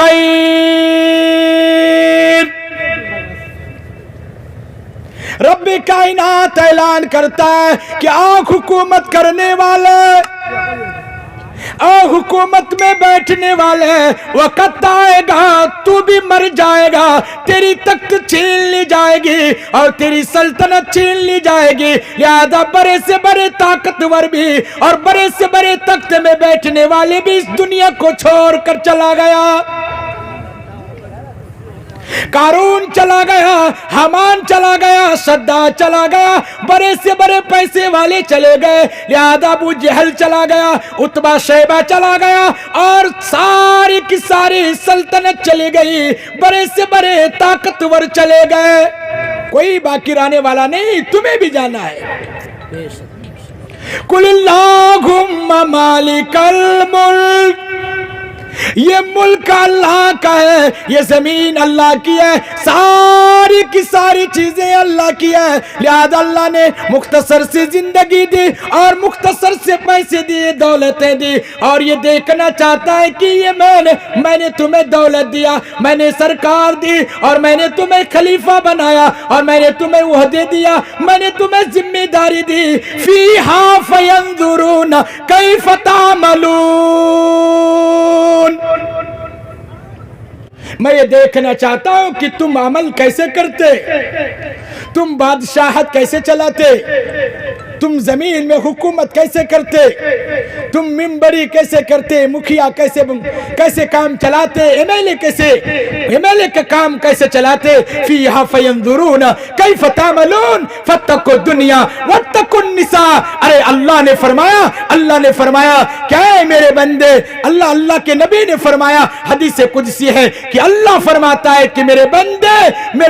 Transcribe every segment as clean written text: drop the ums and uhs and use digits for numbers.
खैर। रब्बे कायनात ऐलान करता है कि आओ हुकूमत करने वाले, और हुकूमत में बैठने वाले, वक़्त आएगा तू भी मर जाएगा, तेरी तख्त छीन ली जाएगी और तेरी सल्तनत छीन ली जाएगी। लिहाजा बड़े से बड़े ताकतवर भी और बड़े से बड़े तख्त में बैठने वाले भी इस दुनिया को छोड़कर चला गया। कारून चला गया, हमान चला गया, सद्दाद चला गया, बड़े से बड़े पैसे वाले चले गए। लिहाजा अबू जहल चला गया, उतबा शैबा चला गया और सारी की सारी सल्तनत चली गई, बड़े से बड़े ताकतवर चले गए। कोई बाकी रहने वाला नहीं, तुम्हें भी जाना है। कुलिल्लाहुम्मा मालिकल मुल्क, ये मुल्क अल्लाह का है, ये जमीन अल्लाह की है, सारी की सारी चीजें अल्लाह की है। लिहाजा अल्लाह ने मुख्तसर से जिंदगी दी और मुख्तसर से पैसे दिए, दौलतें दी, और ये देखना चाहता है कि ये मैंने तुम्हें दौलत दिया, मैंने सरकार दी, और मैंने तुम्हें खलीफा बनाया, और मैंने तुम्हें ओहदे दिया, मैंने तुम्हें जिम्मेदारी दी। फीहा फयंजुरून कैफ तामलून, मैं ये देखना चाहता हूं कि तुम अमल कैसे करते, तुम बादशाहत कैसे चलाते, तुम जमीन में हुकूमत कैसे करते, तुम मिंबरी कैसे करते, मुखिया कैसे काम चलाते, एमएलए का काम कैसे चलाते। फीहा फयंजुरून कैफ तामलून फत्तकु दुनिया वत्तकुन निसा। अरे अल्लाह ने फरमाया क्या है मेरे बंदे, अल्लाह के नबी ने फरमाया, हदीस कुदसी है कि अल्लाह फरमाता है कि मेरे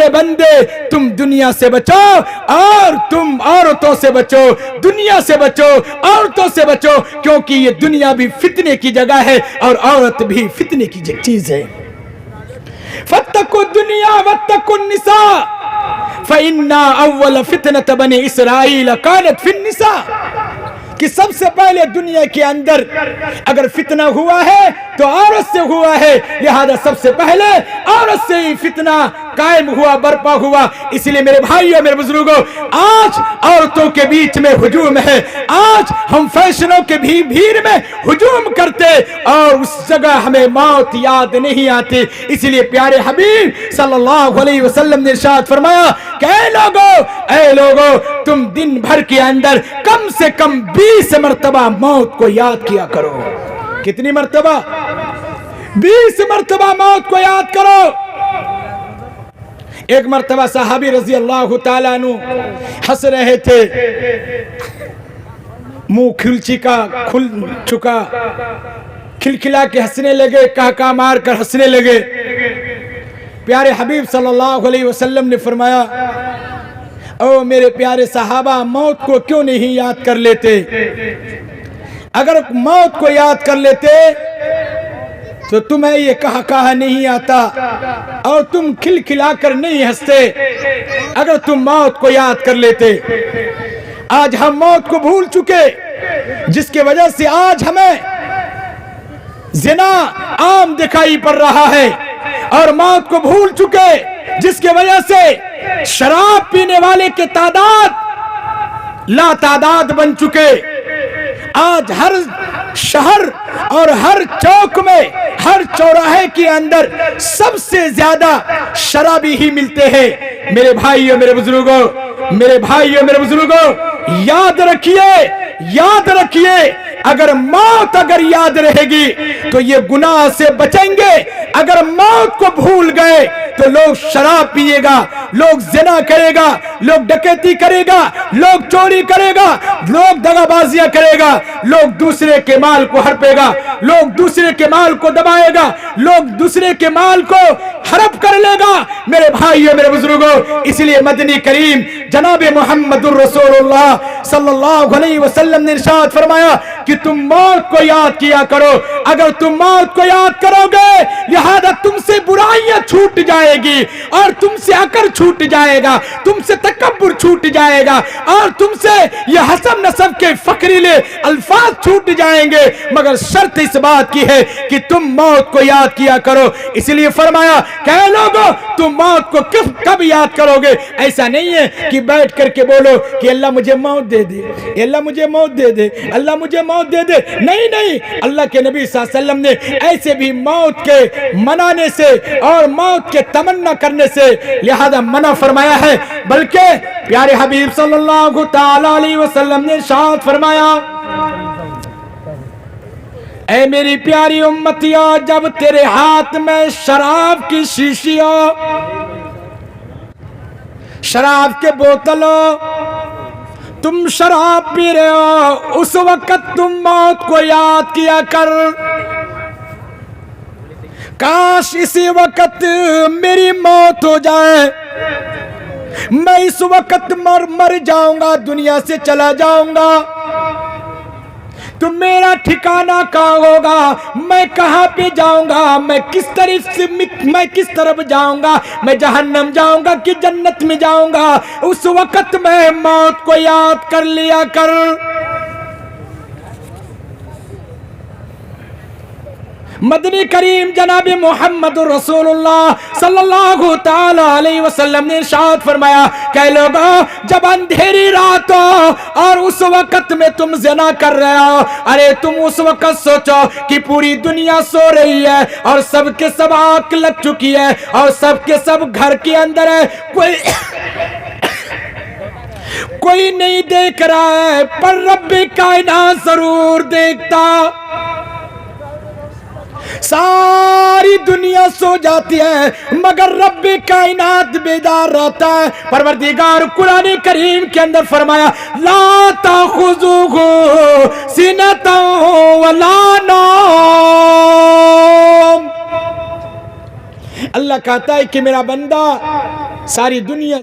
बंदे तुम दुनिया से बचो और तुम औरतों से बचो, दुनिया से बचो, औरतों से बचो, क्योंकि ये दुनिया भी फितने की जगह है और औरत भी फितने की चीज है। फत्तकु दुनिया वत्तकुन निसा फइन्ना अव्वल फितनत बनी इसराइल कानत फिन निसा, कि सबसे पहले दुनिया के अंदर अगर फितना हुआ है तो औरत से हुआ है। लिहाजा सबसे पहले औरत से ही फितना कायम हुआ, बर्पा हुआ। इसलिए मेरे भाइयों, मेरे बुजुर्गों, आज औरतों के बीच में हुजूम है, आज हम फैशनों के भीड़ में हुजूम करते और उस जगह हमें मौत याद नहीं आती। इसलिए प्यारे हबीब सल्लल्लाहु अलैहि वसल्लम ने इरशाद फरमाया कि ऐ लोगों, तुम दिन भर के अंदर कम से कम 20 मर्तबा मौत को याद किया करो। कितनी मर्तबा? 20 मर्तबा मौत को याद करो। एक मर्तबा सहाबी रजी अल्लाह तआला अन्हु हंस रहे थे, मुंह खुल चुका, खिलखिला के हंसने लगे, कहका मार कर हंसने लगे। प्यारे हबीब सल्लल्लाहु अलैहि वसल्लम ने फरमाया, ओ मेरे प्यारे सहाबा, मौत को क्यों नहीं याद कर लेते? अगर मौत को याद कर लेते तो तुम्हें ये कहा नहीं आता और तुम खिलखिला कर नहीं हंसते। अगर तुम मौत को याद कर लेते। आज हम मौत को भूल चुके, जिसके वजह से आज हमें जिना आम दिखाई पड़ रहा है, और मौत को भूल चुके, जिसके वजह से शराब पीने वाले के तादाद लातादाद बन चुके। आज हर शहर और हर चौक में, हर चौराहे के अंदर सबसे ज्यादा शराबी ही मिलते हैं। मेरे भाइयों, मेरे बुजुर्गों, याद रखिए, अगर मौत याद रहेगी तो ये गुनाह से बचेंगे। अगर मौत को भूल गए तो लोग शराब पिएगा, लोग जिना करेगा, लोग डकैती करेगा, लोग चोरी करेगा, लोग दगाबाजियां करेगा, लोग दूसरे के माल को हड़पेगा, लोग दूसरे के माल को दबाएगा, लोग दूसरे के माल को हड़प कर लेगा। मेरे भाइयों, मेरे बुजुर्गों, इसलिए मदनी करीम जनाब मुहम्मदुर रसूलुल्लाह सल्लल्लाहु अलैहि वसल्लम ने इरशाद फरमाया कि तुम मौत को याद किया करो। अगर तुम मौत को याद करोगे, लिहाजा तुमसे बुराइयां छूट जाएगी और तुमसे अकर छूट जाएगा, तुमसे तकब्बुर छूट जाएगा और तुमसे यह हसब नसब के फकरीले अल्फाज چھوٹ جائیں گے، مگر شرط اس بات کی ہے کہ تم موت کو یاد کیا کرو۔ اس لیے فرمایا کہ اے لوگو تم موت کو کب یاد کرو گے؟ ایسا نہیں ہے کہ بیٹھ کر کے بولو کہ اللہ مجھے موت دے دے، اللہ مجھے موت دے دے، اللہ مجھے موت دے دے۔ نہیں نہیں، اللہ کے نبی صلی اللہ علیہ وسلم نے ایسے بھی موت کے منانے سے اور موت کے تمنا کرنے سے لہذا منع فرمایا ہے، بلکہ پیارے حبیب صلی اللہ تعالی علیہ وسلم نے ارشاد فرمایا، اے میری پیاری امتیوں، جب تیرے ہاتھ میں شراب کی شیشی ہو، شراب کے بوتل ہو، تم شراب پی رہے ہو، اس وقت تم موت کو یاد کیا کر، کاش اسی وقت میری موت ہو جائے، میں اس وقت مر جاؤں گا، دنیا سے چلا جاؤں گا، تو میرا ٹھکانہ کہاں ہوگا، میں کہاں پہ جاؤں گا، میں کس طرف جاؤں گا، میں جہنم جاؤں گا کہ جنت میں جاؤں گا، اس وقت میں موت کو یاد کر لیا کر۔ مدنی کریم جناب محمد رسول اللہ صلی اللہ تعالی علیہ وسلم نے ارشاد فرمایا کہ لوگوں، جب اندھیری رات ہو اور اس وقت میں تم زنا کر رہے ہو، ارے تم اس وقت سوچو کہ پوری دنیا سو رہی ہے اور سب کے سب آنکھ لگ چکی ہے اور سب کے سب گھر کے اندر ہے، کوئی نہیں دیکھ رہا ہے، پر رب کائنات ضرور دیکھتا۔ ساری دنیا سو جاتی ہے مگر رب کائنات بیدار رہتا ہے۔ پروردگار قرآن کریم کے اندر فرمایا، لا تأخذہ سنۃ ولا نوم۔ اللہ کہتا ہے کہ میرا بندہ ساری دنیا